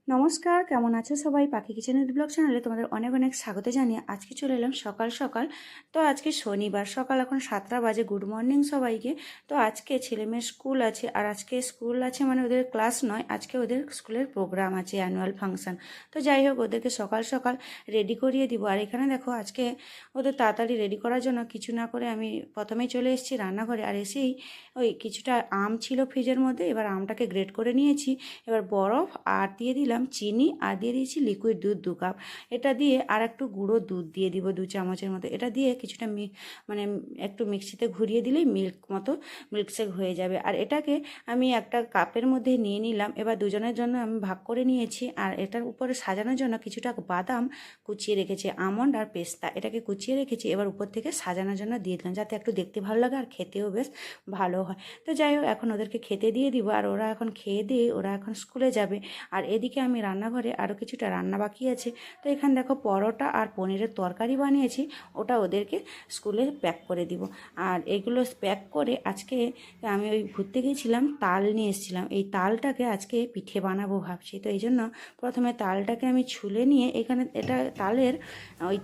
নমস্কার, কেমন আছো সবাই? পাখি কিচেনের ব্লগ চ্যানেলে তোমাদের অনেক অনেক স্বাগত জানিয়ে আজকে চলে এলাম সকাল সকাল। তো আজকে শনিবার সকাল, এখন 7টা বাজে। গুড মর্নিং সবাইকে। তো আজকে ছেলেমেয়ের স্কুল আছে, আর আজকে স্কুল আছে মানে ওদের ক্লাস নয়, আজকে ওদের স্কুলের প্রোগ্রাম আছে, অ্যানুয়াল ফাংশন। তো যাই হোক, ওদেরকে সকাল সকাল রেডি করিয়ে দিব। আর এখানে দেখো, আজকে ওদের তাড়াতাড়ি রেডি করার জন্য কিছু না করে আমি প্রথমেই চলে এসেছি রান্নাঘরে। আর এসেই ওই কিছুটা আম ছিল ফ্রিজের মধ্যে, এবার আমটাকে গ্রেট করে নিয়েছি। এবার বরফ আর দিয়ে দিলাম চিনি, আর দিয়ে দিয়েছি লিকুইড দুধ 2 কাপ। এটা দিয়ে আর একটু গুঁড়ো দুধ দিয়ে দিব 2 চামচের মতো। এটা দিয়ে কিছুটা মানে একটু মিক্সিতে ঘুরিয়ে দিলেই মিল্কশেক হয়ে যাবে। আর এটাকে আমি একটা কাপের মধ্যে নিয়ে নিলাম। এবার দুজনের জন্য আমি ভাগ করে নিয়েছি। আর এটার উপরে সাজানোর জন্য কিছুটা বাদাম কুচিয়ে রেখেছি, আমন্ড আর পেস্তা, এটাকে কুচিয়ে রেখেছি। এবার উপর থেকে সাজানোর জন্য দিয়ে দিলাম, যাতে একটু দেখতে ভালো লাগে আর খেতেও বেশ ভালো হয়। তো যাই হোক, এখন ওদেরকে খেতে দিয়ে দিব। আর ওরা এখন খেয়ে দিয়ে ওরা এখন স্কুলে যাবে। আর এদিকে আমি রান্নাঘরে আরও কিছুটা রান্না বাকি আছে। তো এখানে দেখো, পরোটা আর পনিরের তরকারি বানিয়েছি, ওটা ওদেরকে স্কুলে প্যাক করে দিব। আর এগুলো প্যাক করে আজকে আমি ওই ঘুরতে গিয়েছিলাম, তাল নিয়ে এসেছিলাম। এই তালটাকে আজকে পিঠে বানাবো ভাবছি। তো এই জন্য প্রথমে তালটাকে আমি ছুলে নিয়ে এখানে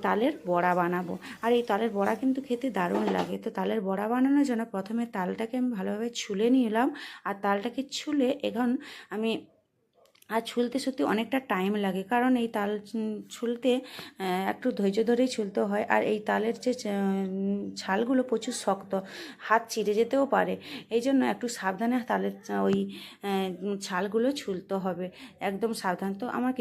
তালের বড়া বানাবো। আর এই তালের বড়া কিন্তু খেতে দারুণ লাগে। তো তালের বড়া বানানোর জন্য প্রথমে তালটাকে আমি ভালোভাবে ছুলে নিলাম। আর তালটাকে ছুলে এখন আমি, আর ছুলতে সত্যি অনেকটা টাইম লাগে, কারণ এই তাল ছুলতে একটু ধৈর্য ধরেই ছুলতে হয়। আর এই তালের যে ছালগুলো প্রচুর শক্ত, হাত চিড়ে যেতেও পারে। এই জন্য একটু সাবধানে তালের ওই ছালগুলো ছুলতে হবে, একদম সাবধান। তো আমার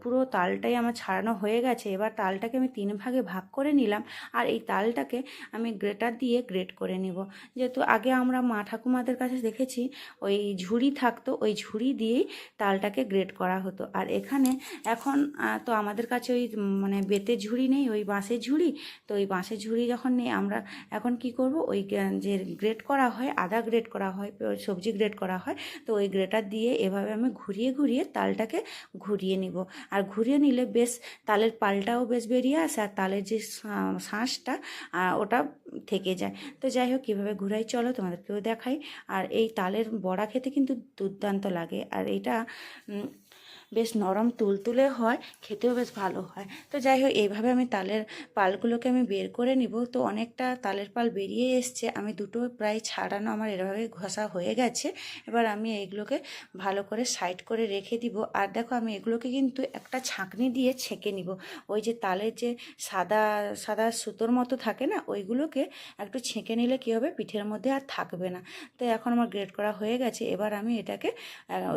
পুরো তালটাই আমার ছাড়ানো হয়ে গেছে। এবার তালটাকে আমি 3 ভাগে ভাগ করে নিলাম। আর এই তালটাকে আমি গ্রেটার দিয়ে গ্রেট করে নিব। যেহেতু আগে আমরা মা ঠাকুমাদের কাছে দেখেছি ওই ঝুড়ি থাকতো, ওই ঝুড়ি দিয়েই তালটাকে গ্রেট করা হতো। আর এখন তো আমাদের কাছে ওই মানে বেতের ঝুড়ি নেই, ওই বাঁশের ঝুড়ি। তো ওই বাঁশের ঝুড়ি যখন নেই, আমরা এখন কি করব, ওই যে গ্রেট করা হয়, আদা গ্রেট করা হয়, সবজি গ্রেট করা হয়, তো ওই গ্রেটার দিয়ে এভাবে আমি ঘুরিয়ে ঘুরিয়ে তালটাকে ঘুরিয়ে নিব। আর ঘুরিয়ে নিলে বেশ তালের পালটাও বেশ বেরিয়ে আসে, আর তালের যে শাঁসটা ওটা থেকে যায়। তো যাই হোক, কীভাবে ঘুরাই চলো তোমাদেরকেও দেখাই। আর এই তালের বড়া খেতে কিন্তু দুর্দান্ত লাগে। আর এটা বেশ নরম তুলতুলে হয়, খেতেও বেশ ভালো হয়। তো যাই হোক, এইভাবে আমি তালের পালগুলোকে আমি বের করে নিব। তো অনেকটা তালের পাল বেরিয়ে এসছে, আমি দুটো প্রায় ছাড়ানো আমার এভাবে ঘষা হয়ে গেছে। এবার আমি এইগুলোকে ভালো করে সাইড করে রেখে দিব। আর দেখো, আমি এগুলোকে কিন্তু একটা ছাঁকনি দিয়ে ছেঁকে নিব। ওই যে তালের যে সাদা সাদা সুতোর মতো থাকে না, ওইগুলোকে একটু ছেঁকে নিলে কী হবে, পিঠের মধ্যে আর থাকবে না। তো এখন আমার গ্রেট করা হয়ে গেছে। এবার আমি এটাকে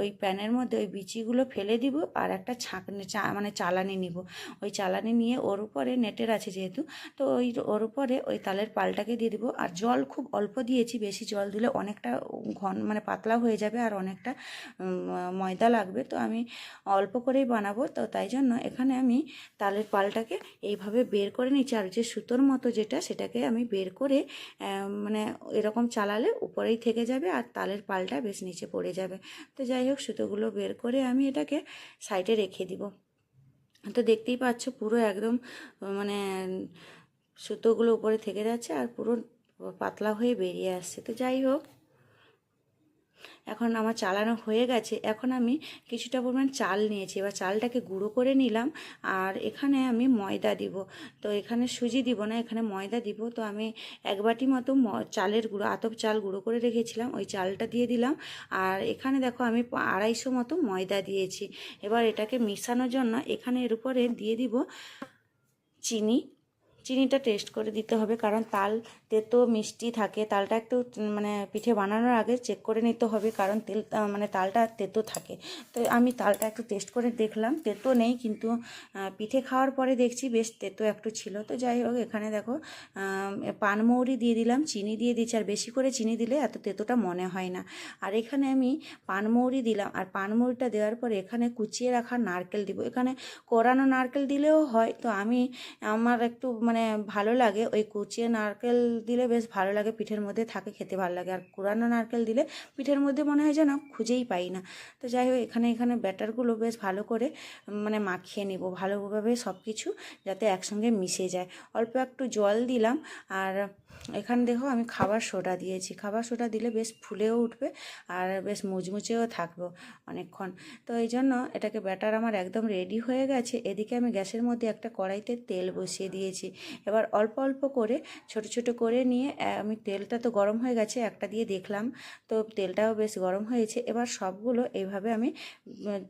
ওই প্যানের মধ্যে ওই বিচিগুলো ফেলে দিব, আর একটা ছাঁকনি মানে চালানি নিব। ওই চালানি নিয়ে ওর উপরে নেটের আছে যেহেতু, তো ওর উপরে ওই তালের পালটাকে দিয়ে দিব। আর জল খুব অল্প দিয়েছি, বেশি জল দিলে অনেকটা মানে পাতলা হয়ে যাবে, আর অনেকটা ময়দা লাগবে। তো আমি অল্প করেই বানাবো, তো তাই জন্য এখানে আমি তালের পালটাকে এইভাবে বের করে নিচ্ছি। আর যে সুতোর মতো যেটা, সেটাকে আমি বের করে মানে এরকম চালালে উপরেই থেকে যাবে, আর তালের পালটা বেশ নিচে পড়ে যাবে। তো যাই হোক, সুতোগুলো বের করে আমি এটাকে সাইডে রেখে দিব। তো দেখতেই পাচ্ছ, পুরো একদম মানে সুতোগুলো উপরে থেকে যাচ্ছে, আর পুরো পাতলা হয়ে বেরিয়ে আসছে। তো যাই হোক, এখন আমার চালানো হয়ে গেছে। এখন আমি কিছুটা পরিমাণ চাল নিয়েছি, এবার চালটাকে গুঁড়ো করে নিলাম। আর এখানে আমি ময়দা দিব। তো এখানে সুজি দিব না, এখানে ময়দা দিব। তো আমি 1 বাটি মতো চালের গুঁড়ো, আতপ চাল গুঁড়ো করে রেখেছিলাম, ওই চালটা দিয়ে দিলাম। আর এখানে দেখো, আমি 250 মতো ময়দা দিয়েছি। এবার এটাকে মেশানোর জন্য এখানে এর উপরে দিয়ে দিব চিনি। চিনিটা টেস্ট করে দিতে হবে, কারণ তাল তেতো মিষ্টি থাকে। তালটা একটু মানে পিঠে বানানোর আগে চেক করে নিতে হবে, কারণ মানে তালটা তেতো থাকে। তো আমি তালটা একটু টেস্ট করে দেখলাম, তেতো নেই, কিন্তু পিঠে খাওয়ার পরে দেখছি বেশ তেতো একটু ছিল। তো যাই হোক, এখানে দেখো পানমৌরি দিয়ে দিলাম, চিনি দিয়ে দিচ্ছি। আর বেশি করে চিনি দিলে এত তেতোটা মনে হয় না। আর এখানে আমি পানমৌরি দিলাম। আর পানমৌরিটা দেওয়ার পরে এখানে কুচিয়ে রাখা নারকেল দিব। এখানে কোরানো নারকেল দিলেও হয়, তো আমার একটু মানে মানে ভালো লাগে, ওই কুচিয়ে নারকেল দিলে বেশ ভালো লাগে, পিঠের মধ্যে থাকে, খেতে ভালো লাগে। আর কুড়ানো নারকেল দিলে পিঠের মধ্যে মনে হয় যেন খুঁজেই পাই না। তো যাই হোক, এখানে ব্যাটারগুলো বেশ ভালো করে মানে মাখিয়ে নেব ভালোভাবে সব কিছু, যাতে একসঙ্গে মিশে যায়। অল্প একটু জল দিলাম। আর এখানে দেখো আমি খাবার সোডা দিয়েছি, খাবার সোডা দিলে বেশ ফুলেও উঠবে আর বেশ মুচমুচেও থাকবো অনেকক্ষণ। তো এই জন্য এটাকে ব্যাটার আমার একদম রেডি হয়ে গেছে। এদিকে আমি গ্যাসের মধ্যে একটা কড়াইতে তেল বসিয়ে দিয়েছি। এবার অল্প অল্প করে ছোট ছোট করে নিয়ে আমি, তেলটা তো গরম হয়ে গেছে, একটা দিয়ে দেখলাম তো তেলটাও বেশ গরম হয়েছে। এবার সবগুলো এইভাবে আমি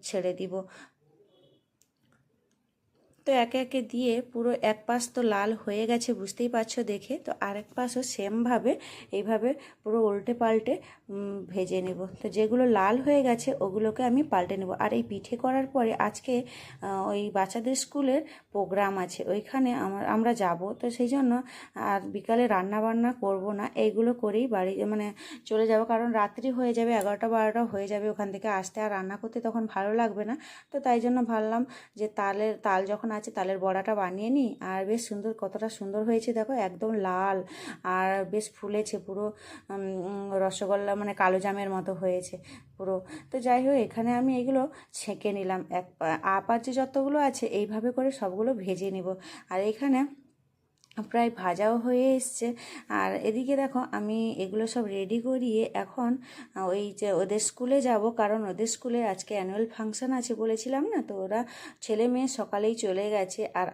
ছেড়ে দিব। তো একে একে দিয়ে পুরো এক পাশ তো লাল হয়ে গেছে বুঝতেই পারছো দেখে, তো আরেক পাশও সেমভাবে এইভাবে পুরো উল্টে পাল্টে ভেজে নেব। তো যেগুলো লাল হয়ে গেছে ওগুলোকে আমি পাল্টে নেব। আর এই পিঠে করার পরে আজকে ওই বাচ্চাদের স্কুলের প্রোগ্রাম আছে, ওইখানে আমরা যাব। তো সেই জন্য আর বিকালে রান্না বান্না করব না, এইগুলো করেই বাড়ি মানে চলে যাব, কারণ রাত্রি হয়ে যাবে, 11টা 12টা হয়ে যাবে ওখান থেকে আসতে, আর রান্না করতে তখন ভালো লাগবে না। তো তাই জন্য ভাবলাম যে তাল যখন আছে তালের বড়াটা বানিয়ে নিই। আর বেশ সুন্দর, কতটা সুন্দর হয়েছে দেখো, একদম লাল আর বেশ ফুলেছে পুরো, রসগোল্লা মানে কালো জামের মতো হয়েছে পুরো। তো যাই হোক, এখানে আমি এগুলো ছেঁকে নিলাম, আপার যে যতগুলো আছে এইভাবে করে সবগুলো ভেজে নিব। আর এখানে প্রায় ভাজাও হয়ে এসছে। আর এদিকে দেখো আমি এগুলো সব রেডি করিয়ে এখন ওই যে ওদের স্কুলে যাব, কারণ ওদের স্কুলে আজকে অ্যানুয়াল ফাংশন আছে বলেছিলাম না, তো ওরা ছেলে মেয়ে সকালেই চলে গেছে। আর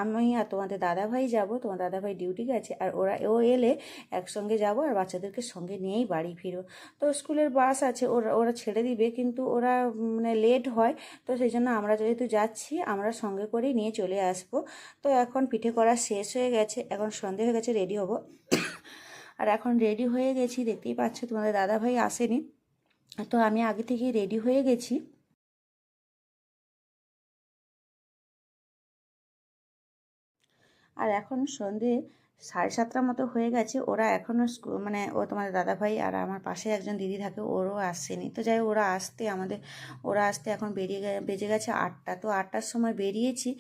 আমি আর তোমাদের দাদাভাই যাব, তোমার দাদাভাই ডিউটি গেছে, আর ও এলে একসঙ্গে যাব আর বাচ্চাদেরকে সঙ্গে নিয়েই বাড়ি ফিরো। তো স্কুলের বাস আছে, ওরা ছেড়ে দিবে, কিন্তু ওরা মানে লেট হয়। তো সেই জন্য আমরা যেহেতু যাচ্ছি, আমরা সঙ্গে করেই নিয়ে চলে আসবো। তো এখন পিঠে করা শেষ হয়ে গেছে, এখন সন্ধে হয়ে গেছে, রেডি হব। আর এখন রেডি হয়ে গেছি, দেখতেই পাচ্ছ তোমাদের দাদাভাই আসেনি, তো আমি আগে থেকেই রেডি হয়ে গেছি। আর এখন সন্ধে 7:30টার মতো হয়ে গেছে, ওরা এখনও মানে ও তোমাদের দাদাভাই আর আমার পাশে একজন দিদি থাকে, ওরও আসেনি। তো যাই হোক, ওরা আসতে এখন বেজে গেছে 8টা। তো 8টার সময় বেরিয়েছি,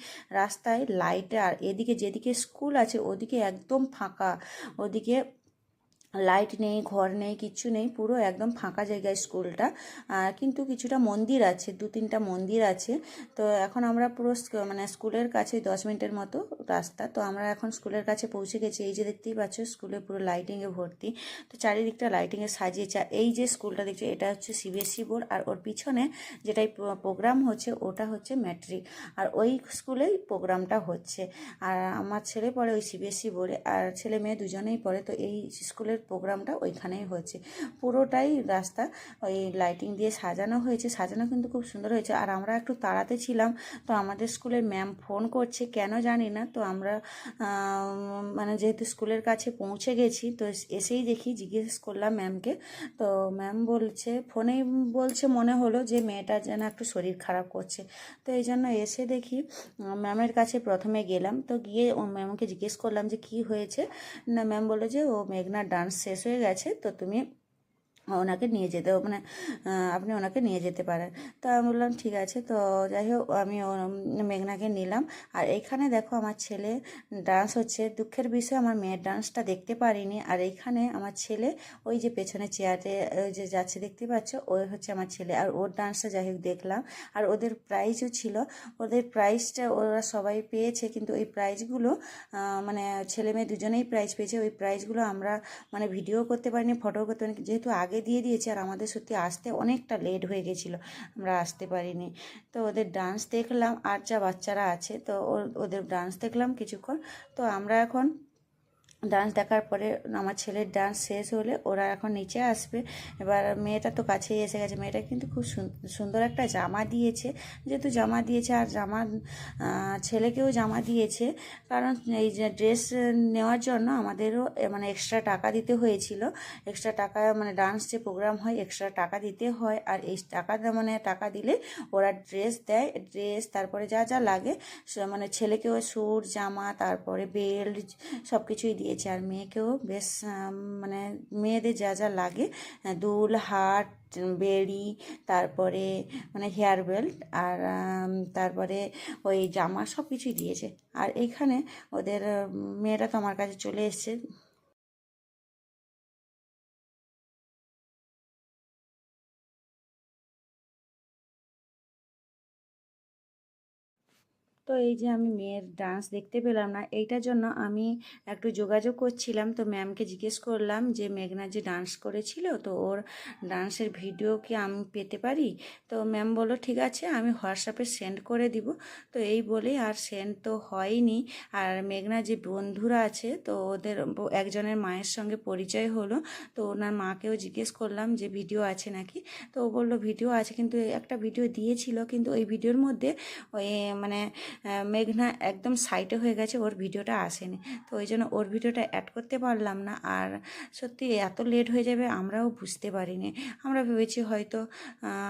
রাস্তায় লাইটে, আর এদিকে যেদিকে স্কুল আছে ওদিকে একদম ফাঁকা, ওদিকে লাইট নেই, ঘর নেই, কিচ্ছু নেই, পুরো একদম ফাঁকা জায়গায় স্কুলটা। কিন্তু কিছুটা মন্দির আছে, 2-3টা মন্দির আছে। তো এখন আমরা পুরো মানে স্কুলের কাছে 10 মিনিটের মতো রাস্তা। তো আমরা এখন স্কুলের কাছে পৌঁছে গেছি। এই যে দেখতেই পাচ্ছ স্কুলে পুরো লাইটিংয়ে ভর্তি, তো চারিদিকটা লাইটিংয়ে সাজিয়েছে। এই যে স্কুলটা দেখছো এটা হচ্ছে সিবিএসসি বোর্ড, আর ওর পিছনে যেটাই প্রোগ্রাম হচ্ছে ওটা হচ্ছে ম্যাট্রিক, আর ওই স্কুলেই প্রোগ্রামটা হচ্ছে। আর আমার ছেলে পড়ে ওই সিবিএসসি বোর্ডে, আর ছেলে মেয়ে দুজনেই পড়ে। তো এই স্কুলের প্রোগ্রামটা ওইখানেই হয়েছে, পুরোটাই রাস্তা ওই লাইটিং দিয়ে সাজানো হয়েছে, সাজানো কিন্তু খুব সুন্দর হয়েছে। আর আমরা একটু তাড়াতে ছিলাম, তো আমাদের স্কুলের ম্যাম ফোন করছে কেন জানি না। তো আমরা মানে যেহেতু স্কুলের কাছে পৌঁছে গেছি, তো এসেই দেখি, জিজ্ঞেস করলাম ম্যামকে, তো ম্যাম বলছে, ফোনেই বলছে মনে হলো যে মেয়েটার যেন একটু শরীর খারাপ করছে। তো এই জন্য এসে দেখি ম্যামের কাছে প্রথমে গেলাম, তো গিয়ে ও ম্যামকে জিজ্ঞেস করলাম যে কি হয়েছে। না, ম্যাম বললো যে ও মেঘনার ডান্স শেষ হয়ে গেছে, তো তুমি ওনাকে নিয়ে যেতে, মানে আপনি ওনাকে নিয়ে যেতে পারেন। তো আমি বললাম ঠিক আছে। তো যাই হোক, আমি মেঘনাকে নিলাম। আর এইখানে দেখো আমার ছেলে ডান্স হচ্ছে, দুঃখের বিষয় আমার মেয়ের ডান্সটা দেখতে পারিনি। আর এইখানে আমার ছেলে ওই যে পেছনে চেয়ারে ওই যে যাচ্ছে দেখতে পাচ্ছ, ওই হচ্ছে আমার ছেলে, আর ওর ডান্সটা যাই হোক দেখলাম। আর ওদের প্রাইজও ছিল, ওদের প্রাইজটা ওরা সবাই পেয়েছে, কিন্তু ওই প্রাইজগুলো মানে ছেলে মেয়ে দুজনেই প্রাইজ পেয়েছে। ওই প্রাইজগুলো আমরা মানে ভিডিও করতে পারিনি, ফটো করতে পারিনি, যেহেতু আগে দিয়ে দিয়েছে। আর আমাদের সত্যি আসতে অনেকটা লেট হয়ে গেছিলো, আমরা আসতে পারিনি। তো ওদের ডান্স দেখলাম, আর যা বাচ্চারা আছে তো ওদের ডান্স দেখলাম কিছুক্ষণ। তো আমরা এখন ডান্স দেখার পরে আমার ছেলের ডান্স শেষ হলে ওরা এখন নিচে আসবে। এবার মেয়েটা তো কাছেই এসে গেছে, মেয়েটা কিন্তু খুব সুন্দর একটা জামা দিয়েছে, যেহেতু জামা দিয়েছে, আর ছেলেকেও জামা দিয়েছে, কারণ এই যে ড্রেস নেওয়ার জন্য আমাদেরও মানে এক্সট্রা টাকা দিতে হয়েছিল। এক্সট্রা টাকা মানে ডান্স যে প্রোগ্রাম হয় এক্সট্রা টাকা দিতে হয়, আর এই মানে টাকা দিলে ওরা ড্রেস দেয়, ড্রেস তারপরে যা যা লাগে, মানে ছেলেকেও স্যুট জামা তারপরে বেল্ট সব কিছুই দিয়েছে। দিয়েছে। আর মেয়েকেও বেশ মানে মেয়েদের যা যা লাগে দুল, হার, বেড়ি, তারপরে মানে হেয়ার বেল্ট, আর তারপরে ওই জামা সব কিছুই দিয়েছে। আর এইখানে ওদের মেয়েটা তো আমার কাছে চলে এসছে। তো এই যে আমি মেয়ের ডান্স দেখতে পেলাম না, এইটার জন্য আমি একটু যোগাযোগ করছিলাম। তো ম্যামকে জিজ্ঞেস করলাম যে মেঘনা যে ডান্স করেছিল, তো ওর ডান্সের ভিডিও কি আমি পেতে পারি? তো ম্যাম বললো ঠিক আছে, আমি হোয়াটসঅ্যাপে সেন্ড করে দিব। তো এই বলেই আর সেন্ড তো হয়নি। আর মেঘনা যে বন্ধুরা আছে, তো ওদের একজনের মায়ের সঙ্গে পরিচয় হলো। তো ওনার মাকেও জিজ্ঞেস করলাম যে ভিডিও আছে নাকি। তো ও বললো ভিডিও আছে, কিন্তু একটা ভিডিও দিয়েছিল, কিন্তু ওই ভিডিওর মধ্যে ওই মানে মেঘনা একদম সাইটে হয়ে গেছে, ওর ভিডিওটা আসেনি। তো ওই জন্য ওর ভিডিওটা অ্যাড করতে পারলাম না। আর সত্যি এত লেট হয়ে যাবে আমরাও বুঝতে পারিনি। আমরা ভেবেছি হয়তো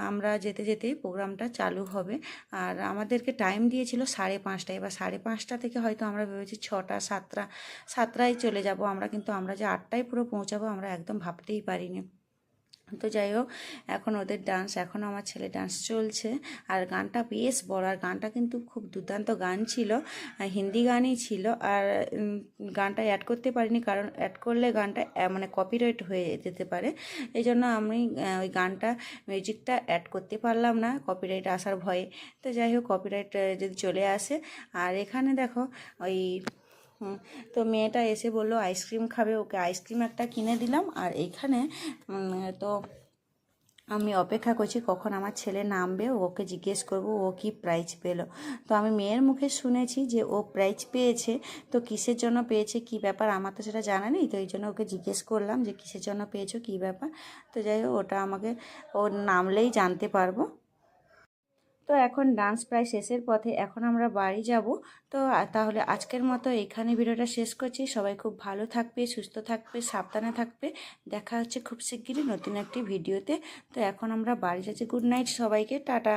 আমরা যেতে যেতেই প্রোগ্রামটা চালু হবে। আর আমাদেরকে টাইম দিয়েছিল 5:30, এবার 5:30 থেকে হয়তো আমরা ভেবেছি 6টা 7টায় চলে যাব আমরা, কিন্তু আমরা যে 8টায় পুরো পৌঁছাবো আমরা একদম ভাবতেই পারিনি। তো যাই হোক, এখন ওদের ডান্স, এখনও আমার ছেলে ডান্স চলছে। আর গানটা বেশ বড়, আর গানটা কিন্তু খুব দুর্দান্ত গান ছিল, হিন্দি গানই ছিল। আর গানটা অ্যাড করতে পারিনি, কারণ অ্যাড করলে গানটা মানে কপিরাইট হয়ে যেতে পারে। এই জন্য আমি ওই গানটা মিউজিকটা অ্যাড করতে পারলাম না কপিরাইট আসার ভয়ে। তো যাই হোক, কপিরাইট যদি চলে আসে। আর এখানে দেখো ওই তো মেয়েটা এসে বললো আইসক্রিম খাবে, ওকে আইসক্রিম একটা কিনে দিলাম। আর এইখানে তো আমি অপেক্ষা করছি কখন আমার ছেলে নামবে, ওকে জিজ্ঞেস করব ও কি প্রাইজ পেলো। তো আমি মেয়ের মুখে শুনেছি যে ও প্রাইজ পেয়েছে। তো কিসের জন্য পেয়েছে, কি ব্যাপার, আমার তো সেটা জানা নেই। তো এই জন্য ওকে জিজ্ঞেস করলাম যে কিসের জন্য পেয়েছো, কী ব্যাপার। তো যাই হোক, ওটা আমাকে ওর নামলেই জানতে পারবো। তো এখন ডান্স প্রায় শেষের পথে, এখন আমরা বাড়ি যাব। তো তাহলে আজকের মতো এখানে ভিডিওটা শেষ করছি। সবাই খুব ভালো থাকবে, সুস্থ থাকবে, সাবধানে থাকবে। দেখা হচ্ছে খুব শিগগিরই নতুন একটি ভিডিওতে। তো এখন আমরা বাড়ি যাচ্ছি। গুড নাইট সবাইকে, টাটা।